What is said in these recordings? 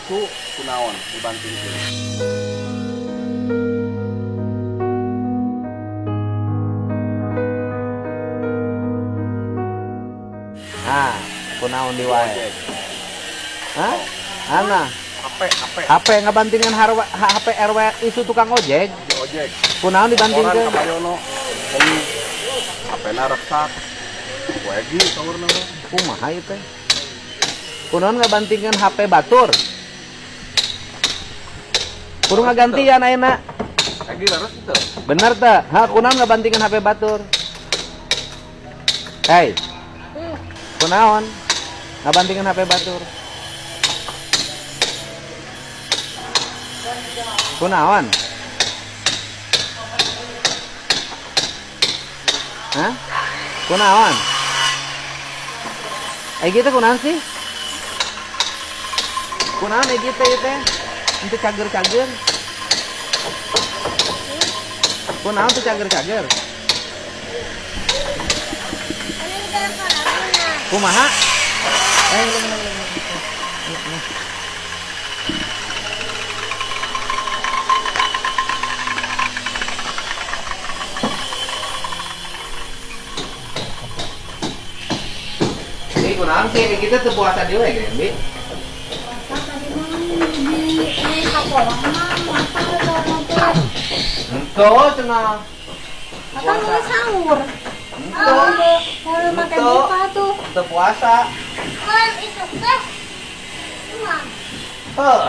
isu kunaon dibantingkeun. Nah, kunaon di wae. Ojek. Hah? Ana, HP ngabantingan HP RW isu tukang ojek. di ojek. Kunaon Orang dibantingkeun? kabayono. Ini HP-na resak. Wegi saurna mah. Kumaha ieu teh? Kunaon ngabantingkeun HP batur? Kudu ngagantian ayeuna. Lagi leres itu. Bener teh? Ha, kunaon ngabantingkeun HP batur? Hei. Kunaon ngabantingkeun HP batur? Kunaon? Hah? Kunaon? Gitu kunaon sih? Kunaon gitu ieu teh? Henteu cager-cager. Kunaon teh cager-cager? Kumaha? Kunaon sih kayak gitu tuh puasa dewe kan, Bi? Entuh, cenah. Akang mau sahur. Entuh, Mau makan buka tuh. teu puasa. Kan itu teh. Heuh,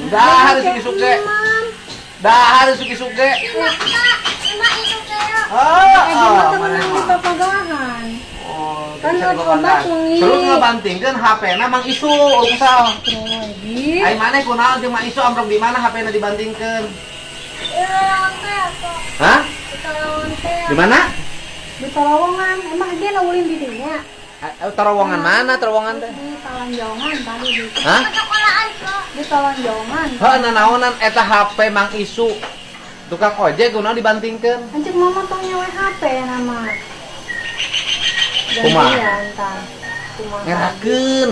dahar suki-suki. Dahar suki-suki. Cuma itu teh. Mana Di papagahan. Oh, Kan bisa obat dibawa. wengi. Terus ngabantingkeun HP-na Mang Isu, usah. Lagi. Ai maneh kunaon jeung Mang Isu amrok di mana HP-na dibantingkeun? Hah? Di mana? Di terowongan. Emang dia ulin di dinya. Terowongan mana terowongan teh? Di Talanjongan tadi di. Hah? Di Talanjongan. Heuh, nanaonan eta HP Mang Isu. Tukang ojek kunaon dibantingkeun? Anjir mama tong nyewa HP nama. Kumaha? Gantian, tah. Kumaha? Ngerakeun.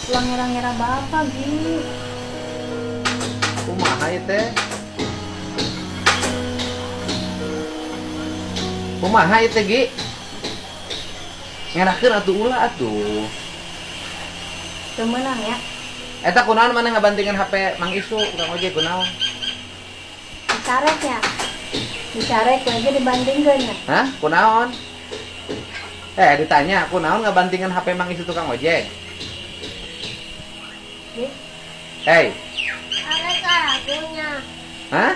Pulang ngira-ngira bapak Gi. Kumaha ieu teh? Kumaha ieu teh, Gi? Ngerakeun atuh ulah atuh. Teu meunang ya. Eta kunaon maneh ngabantingkeun HP Mang Isu, tukang ojek kunaon? Dicarek ya. Dicarek lagi dibandingkeun ya. Hah? Kunaon? Ditanya, kunaon ngabantingkeun HP Mang Isu tukang ojek? Gi. Hei, Arek lagunya. hah?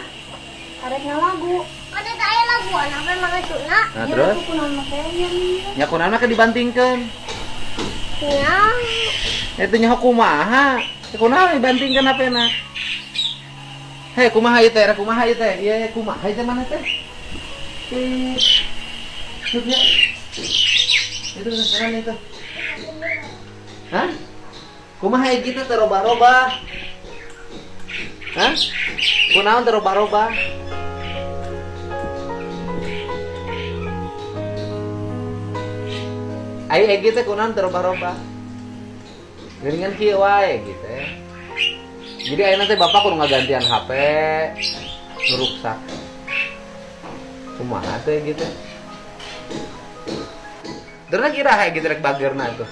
Arek lagu. Ada daya lagu anak memang isuna. Nah, terus? Kunaon make nya. Nya kunaon mah dibantingkeun? Ya. Eta nya kumaha? Kunaon dibantingkeun HP-na? Hei, kumaha ieu teh? Kumaha ieu teh? Ieu kumaha ieu teh mana teh? Coba. Itu sekarang itu. Hah? Kumaha ieu kitu teh roba-roba? Hah? Kunaon teh roba-roba? Ai gitu kunaon teh roba-roba? Geuningan kieu wae gitu ya. Jadi ayeuna teh bapak kudu ngagantian HP nu ruksak. Kumaha teh gitu? Terus kira gitu rek bagerna tuh.